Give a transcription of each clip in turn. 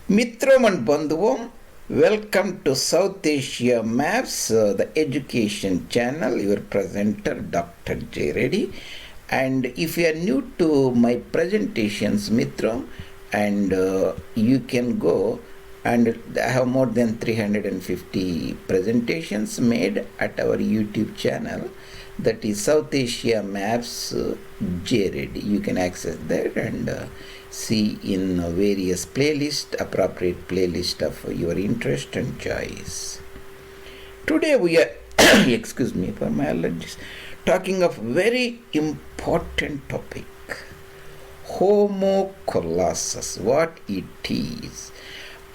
Mitram and Bandhuvam, welcome to South Asia Maps, the education channel. Your presenter, Dr. J. Reddy. And if you are new to my presentations, Mitram, and you can go, and I have more than 350 presentations made at our YouTube channel. That is South Asia Maps J. Reddy. You can access that and see in various playlists, appropriate playlist of your interest and choice. Today we are, excuse me for my allergies, talking of very important topic, Homo Colossus, what it is.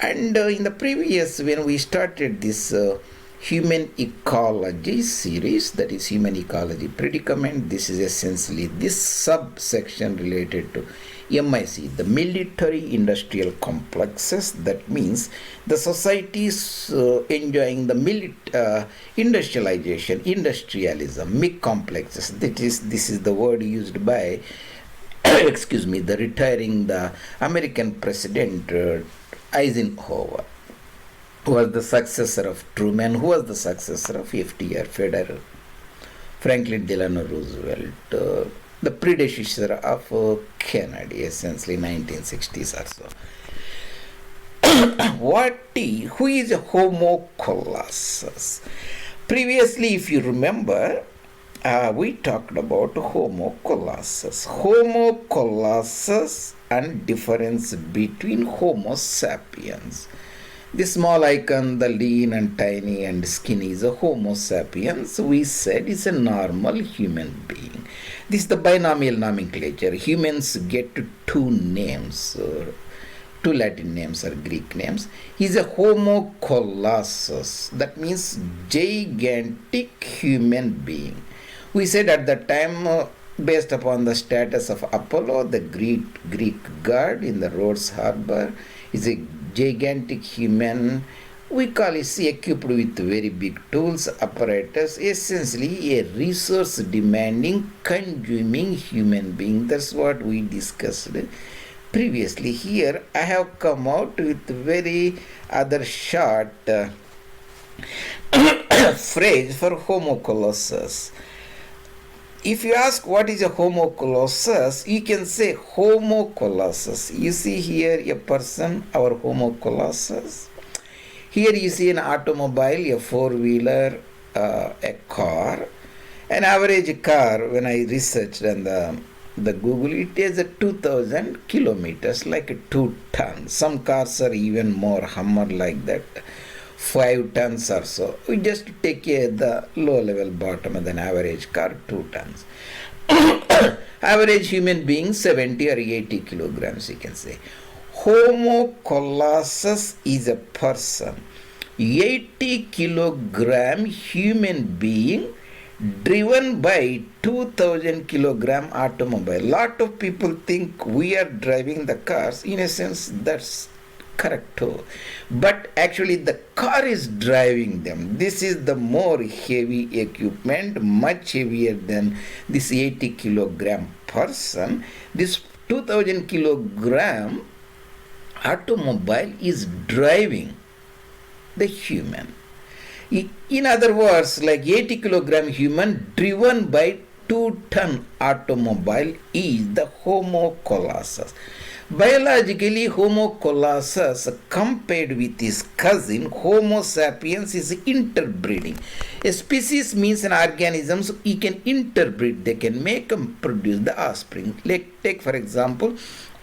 And in the previous, when we started this Human Ecology series, that is Human Ecology Predicament, this is essentially this subsection related to MIC, the military industrial complexes. That means the societies enjoying the industrialization, industrialism, MIC complexes. This is the word used by excuse me, the American President Eisenhower, who was the successor of Truman, who was the successor of FDR, Federal, Franklin Delano Roosevelt, the predecessor of Kennedy, essentially 1960s or so. Who is a Homo Colossus? Previously, if you remember, we talked about Homo Colossus. Homo Colossus and difference between Homo Sapiens. The small icon, the lean and tiny and skinny, is a Homo sapiens. We said is a normal human being. This is the binomial nomenclature. Humans get two names, two Latin names or Greek names. He is a Homo Colossus. That means gigantic human being. We said at the time, based upon the status of Apollo, the Greek god in the Rhodes harbor, is a gigantic human. We call it equipped with very big tools, apparatus, essentially a resource demanding, consuming human being. That's what we discussed previously. Here I have come out with very other short phrase for Homo Colossus. If you ask what is a Homo Colossus, you can say Homo Colossus. You see here a person, our Homo Colossus. Here you see an automobile, a four-wheeler, a car. An average car, when I researched on the Google, it is 2,000 kilometers, like 2 tons. Some cars are even more, Hummer like that, 5 tons or so. We just take the low level bottom of an average car, 2 tons. Average human being 70 or 80 kilograms, you can say. Homo Colossus is a person, 80 kilogram human being driven by 2,000 kilogram automobile. Lot of people think we are driving the cars. In a sense, that's correct too, but actually the car is driving them. This is the more heavy equipment, much heavier than this 80 kilogram person. This 2,000 kilogram automobile is driving the human. In other words, like 80 kilogram human driven by 2-ton automobile is the Homo Colossus. Biologically, Homo Colossus compared with his cousin Homo sapiens is interbreeding. A species means an organism, so he can interbreed. They can make and produce the offspring. Like, take for example,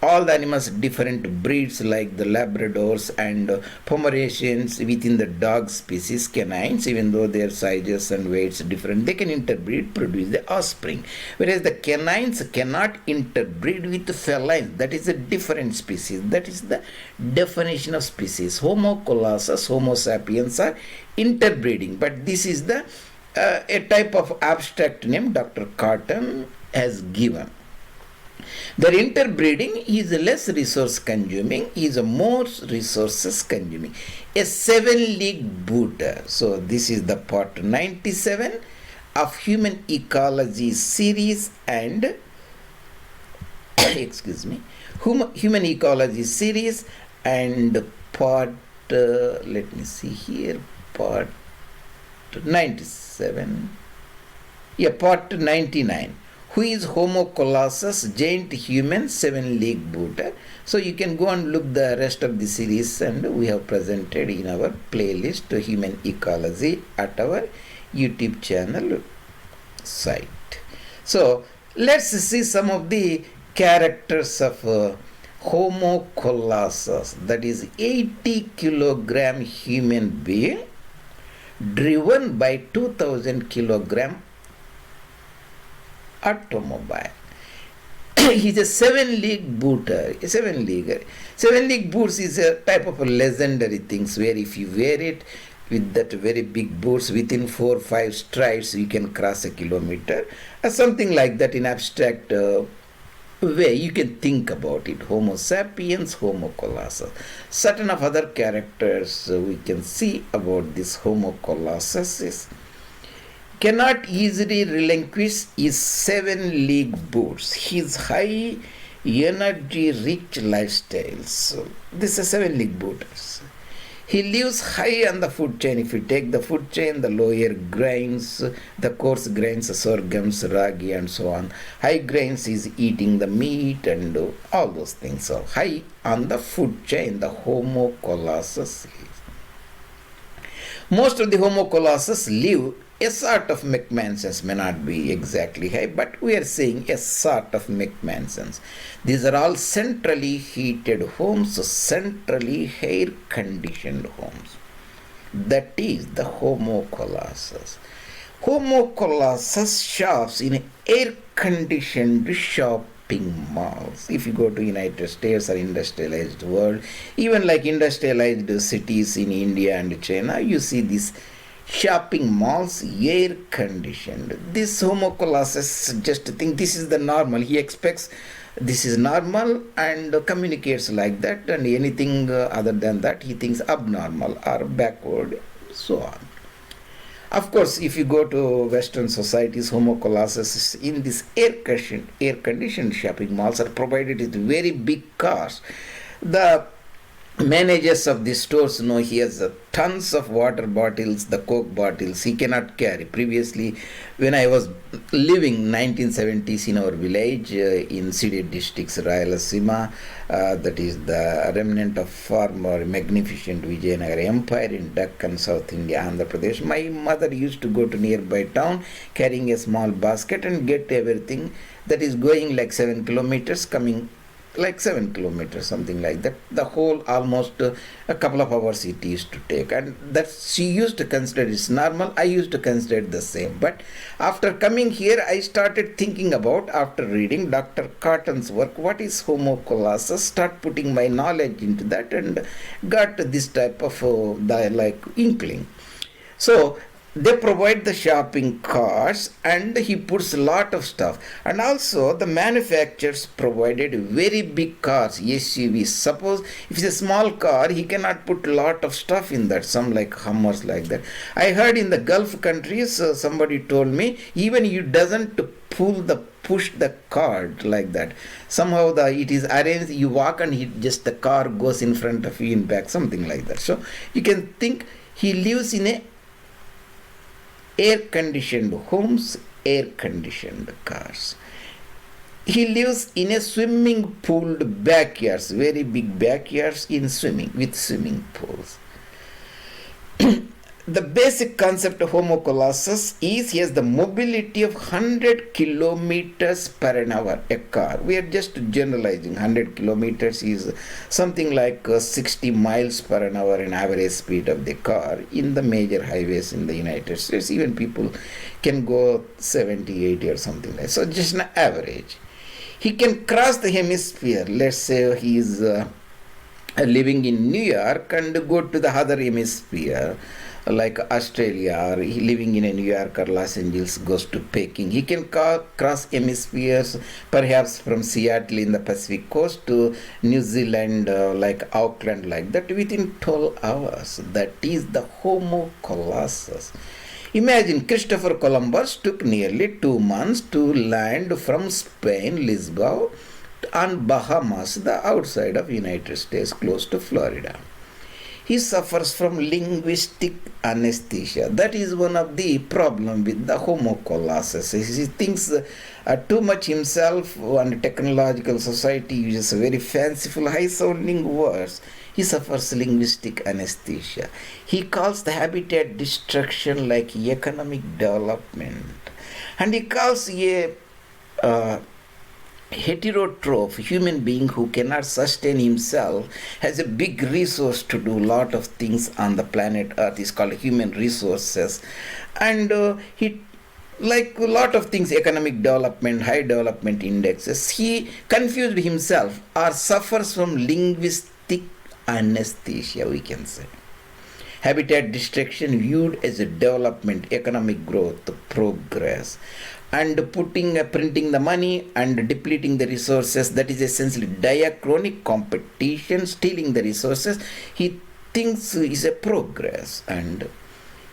all the animals different breeds like the Labradors and Pomeranians within the dog species, canines, even though their sizes and weights are different, they can interbreed, produce the offspring. Whereas the canines cannot interbreed with the felines. That is a different species. That is the definition of species. Homo Colossus, Homo sapiens are interbreeding. But this is the a type of abstract name Dr. Cotton has given. Their interbreeding is less resource consuming, is more resources consuming. A 7-legged Buddha. So this is the part 97 of Human Ecology series and Human Ecology series and part, let me see here, part 97. Yeah, part 99. Who is Homo Colossus, giant human, seven-legged Buddha? So you can go and look the rest of the series, and we have presented in our playlist Human Ecology at our YouTube channel site. So let's see some of the characters of Homo Colossus, that is 80 kilogram human being driven by 2000 kilogram automobile. He's a seven-legged booter, a seven-legger. Seven-legged boots is a type of a legendary things where if you wear it with that very big boots, within 4 or 5 strides you can cross a kilometer, or something like that in abstract way you can think about it. Homo sapiens, Homo colossus. Certain of other characters we can see about this Homo colossus is cannot easily relinquish his seven-legged boots, his high energy rich lifestyle. So this is seven-legged booters. He lives high on the food chain. If you take the food chain, the lower grains, the coarse grains, sorghums, ragi, and so on. High grains is eating the meat and all those things. So high on the food chain, the Homo colossus lives. Most of the Homo colossus live a sort of McMansions, may not be exactly high, but we are saying a sort of McMansions. These are all centrally heated homes, centrally air-conditioned homes. That is the Homo colossus. Homo colossus shops in air-conditioned shopping malls. If you go to United States or industrialized world, even like industrialized cities in India and China, you see these shopping malls air conditioned. This Homo colossus just think this is the normal. He expects this is normal and communicates like that, and anything other than that he thinks abnormal or backward, so on. Of course, if you go to Western societies, Homo colossus in this air-conditioned shopping malls are provided with very big cars. The managers of the stores know he has tons of water bottles, the Coke bottles he cannot carry. Previously, when I was living 1970s in our village in City districts, Rayalaseema, that is the remnant of former magnificent Vijayanagara Empire in Deccan, South India, Andhra Pradesh. My mother used to go to nearby town carrying a small basket and get everything that is going like 7 kilometers, coming like 7 kilometers, something like that. The whole almost a couple of hours it used to take, and that she used to consider it's normal. I used to consider it the same. But after coming here, I started thinking about, after reading Dr. Cotton's work, what is Homo colossus, start putting my knowledge into that, and got this type of inkling. So they provide the shopping carts, and he puts a lot of stuff. And also the manufacturers provided very big cars, SUVs. Suppose if it's a small car, he cannot put a lot of stuff in that, some like Hummers like that. I heard in the Gulf countries, somebody told me, even you doesn't push the cart like that. Somehow it is arranged, you walk and just the car goes in front of you in back, something like that. So you can think he lives in a air-conditioned homes, air-conditioned cars. He lives in a swimming pool backyards, very big backyards with swimming pools. The basic concept of Homo colossus is he has the mobility of 100 kilometers per an hour, a car. We are just generalizing. 100 kilometers is something like 60 miles per an hour in average speed of the car in the major highways in the United States. Even people can go 70, 80 or something like that. So just an average. He can cross the hemisphere. Let's say he is living in New York and go to the other hemisphere, like Australia, or living in New York or Los Angeles, goes to Peking. He can cross hemispheres, perhaps from Seattle in the Pacific coast to New Zealand, like Auckland, like that, within 12 hours. That is the Homo colossus. Imagine Christopher Columbus took nearly 2 months to land from Spain, Lisbon, on Bahamas, the outside of United States, close to Florida. He suffers from linguistic anesthesia. That is one of the problem with the Homo Colossus. He thinks too much himself, and technological society uses very fanciful, high-sounding words. He suffers linguistic anesthesia. He calls the habitat destruction like economic development. And he calls a heterotroph human being who cannot sustain himself has a big resource to do lot of things on the planet Earth is called human resources, and he like a lot of things, economic development, high development indexes, he confused himself or suffers from linguistic anesthesia, we can say. Habitat destruction viewed as a development, economic growth, progress, and printing the money and depleting the resources, that is essentially diachronic competition, stealing the resources, he thinks is a progress, and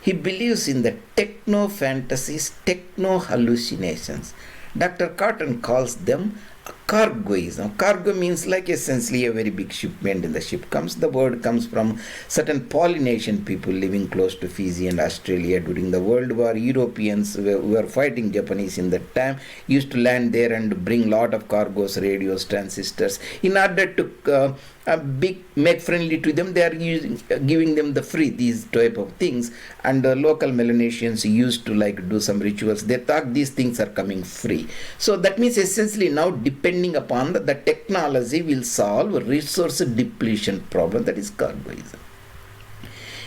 he believes in the techno fantasies, techno hallucinations. Dr. Cotton calls them cargoism. Cargo means like essentially a very big shipment. In the ship comes, the word comes from certain Polynesian people living close to Fiji and Australia during the World War. Europeans who were fighting Japanese in that time used to land there and bring lot of cargoes, radios, transistors. In order to make friendly to them, they are giving them the free these type of things, and the local Melanesians used to like do some rituals. They thought these things are coming free. So that means essentially now depending upon the technology will solve resource depletion problem, that is cargoism.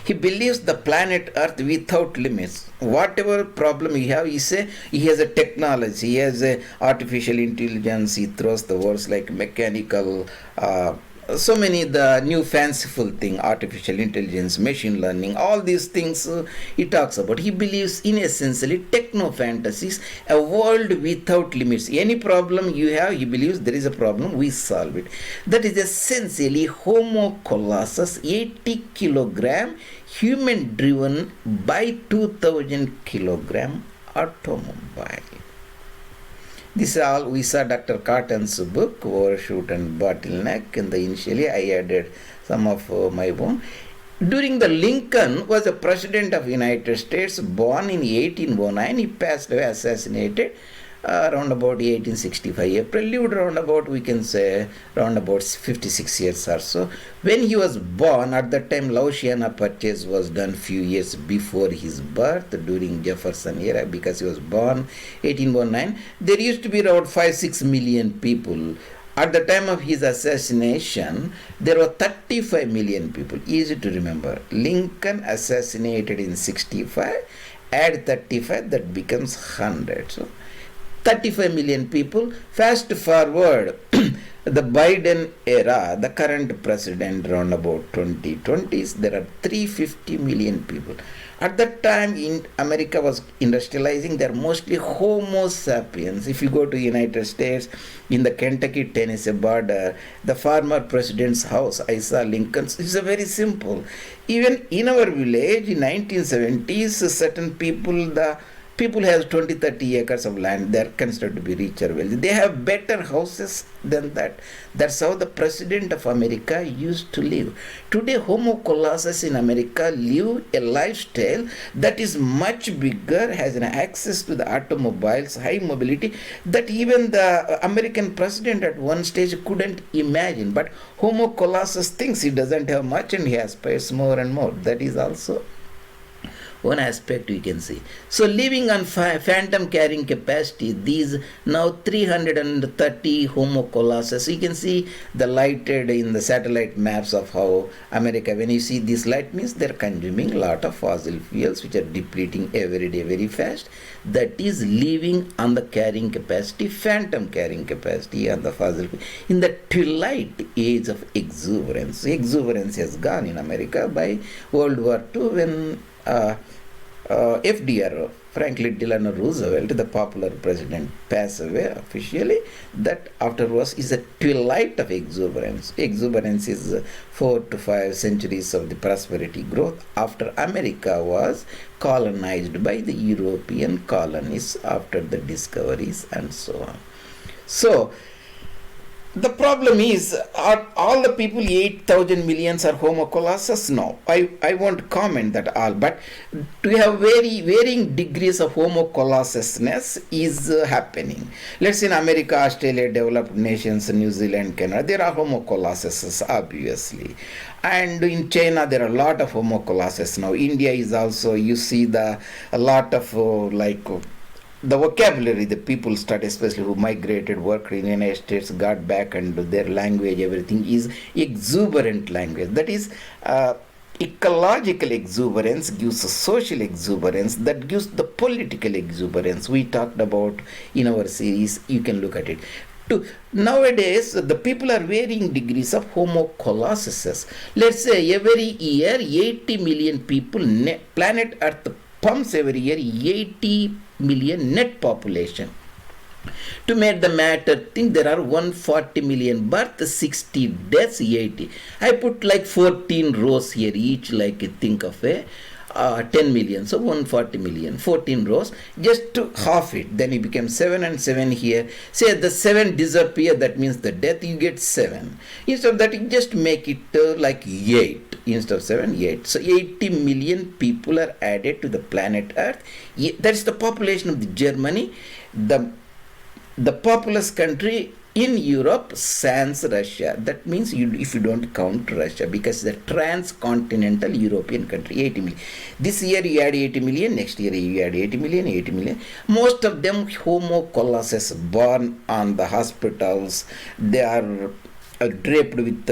He believes the planet Earth without limits. Whatever problem he have, he say he has a technology, he has a artificial intelligence, he throws the words like mechanical, so many the new fanciful thing, artificial intelligence, machine learning, all these things he talks about. He believes in essentially techno fantasies, a world without limits. Any problem you have, he believes there is a problem, we solve it. That is essentially Homo Colossus, 80 kilogram, human driven by 2000 kilogram automobile. This is all we saw Dr. Cotton's book, Overshoot and Bottleneck, and initially I added some of my own. During the Lincoln was a president of United States, born in 1809. He passed away, assassinated around about 1865 April, lived around about, we can say, around about 56 years or so. When he was born, at that time Louisiana Purchase was done few years before his birth, during Jefferson era, because he was born 1809. There used to be around 5-6 million people. At the time of his assassination, there were 35 million people. Easy to remember. Lincoln assassinated in 65, add 35, that becomes 100. So 35 million people. Fast forward, the Biden era, the current president around about 2020s, there are 350 million people. At that time, in America was industrializing, they are mostly Homo sapiens. If you go to United States, in the Kentucky-Tennessee border, the former president's house, I saw Lincoln's, it's a very simple. Even in our village, in 1970s, certain people, the people have 20-30 acres of land, they are considered to be rich or wealthy. They have better houses than that. That's how the president of America used to live. Today, Homo Colossus in America live a lifestyle that is much bigger, has an access to the automobiles, high mobility, that even the American president at one stage couldn't imagine. But Homo Colossus thinks he doesn't have much and he aspires more and more. That is also one aspect we can see. So living on phantom carrying capacity, these now 330 Homo Colossus, you can see the lighted in the satellite maps of how America, when you see this light, means they're consuming a lot of fossil fuels which are depleting every day very fast. That is living on the carrying capacity, phantom carrying capacity on the fossil fuel. In the twilight age of exuberance, exuberance has gone in America by World War II when FDR, Franklin Delano Roosevelt, the popular president, passed away officially. That afterwards is a twilight of exuberance. Exuberance is 4 to 5 centuries of the prosperity growth after America was colonized by the European colonists after the discoveries and so on. So The problem is, are all the people 8,000 millions are Homo Colossus? No, I won't comment that all, but we have varying degrees of Homo Colossusness is happening. Let's say in America, Australia, developed nations, New Zealand, Canada, there are Homo Colossuses, obviously. And in China, there are a lot of Homo Colossus now. India is also, you see a lot of the vocabulary the people start, especially who migrated, worked in the United States, got back, and their language, everything is exuberant language. That is, ecological exuberance gives a social exuberance that gives the political exuberance we talked about in our series. You can look at it. Nowadays, the people are varying degrees of Homo Colossuses. Let's say every year 80 million people, planet Earth pumps every year 80 million net population. To make the matter think, there are 140 million births, 60 deaths, 80. I put like 14 rows here, each like think of a 10 million, so 140 million, 14 rows, just to half it, then it becomes 7 and 7 here. Say the 7 disappear, that means the death, you get 7. Instead of that, you just make it like 8. Instead of 7, 8. So 80 million people are added to the planet Earth. That's the population of the Germany, the populous country in Europe sans Russia. That means if you don't count Russia, because the transcontinental European country, 80 million. This year you add 80 million, next year you add 80 million, 80 million. Most of them Homo Colossus, born on the hospitals. They are draped with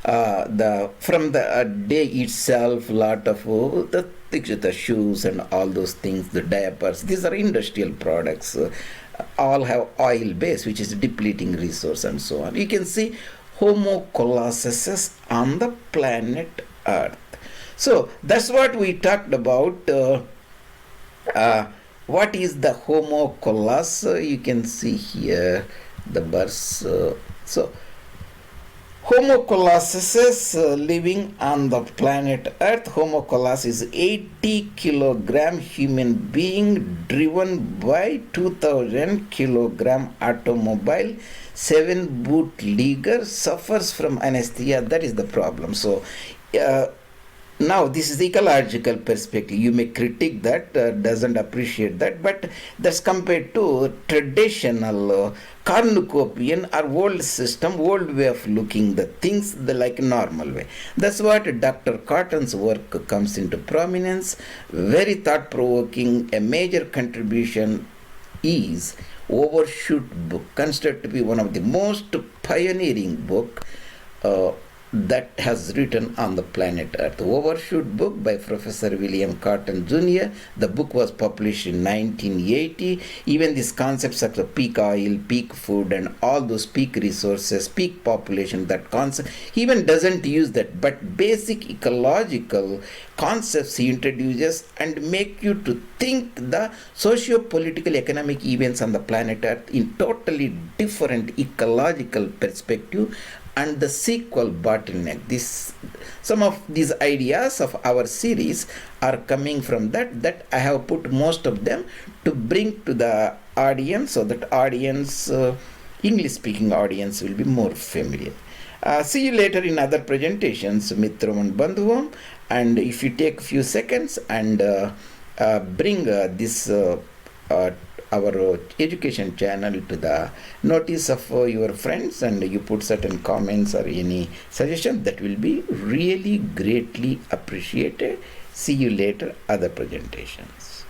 from the day itself, lot of the shoes and all those things, the diapers. These are industrial products. All have oil base, which is depleting resource and so on. You can see Homo Colossus on the planet Earth. So that's what we talked about. What is the Homo Colossus? You can see here the births. So Homo Colossus living on the planet Earth. Homo Colossus is 80 kilogram human being driven by 2000 kilogram automobile. 7 bootlegger suffers from anesthesia. That is the problem. So now this is the ecological perspective. You may critique that, doesn't appreciate that, but that's compared to traditional cornucopian or old system, old way of looking the things, the like normal way. That's what Dr. Cotton's work comes into prominence. Very thought-provoking. A major contribution is Overshoot book, considered to be one of the most pioneering book that has written on the planet Earth. Overshoot book by Professor William Cotton Jr. The book was published in 1980. Even these concepts of the peak oil, peak food, and all those peak resources, peak population, that concept, he even doesn't use that, but basic ecological concepts he introduces and make you to think the socio-political economic events on the planet Earth in totally different ecological perspective. And the sequel bottleneck. Some of these ideas of our series are coming from that I have put most of them to bring to the audience, so that audience, English-speaking audience, will be more familiar. See you later in other presentations, Mitram and Bandhuvam. And if you take a few seconds and bring this our education channel to the notice of your friends, and you put certain comments or any suggestion, that will be really greatly appreciated. See you later, other presentations.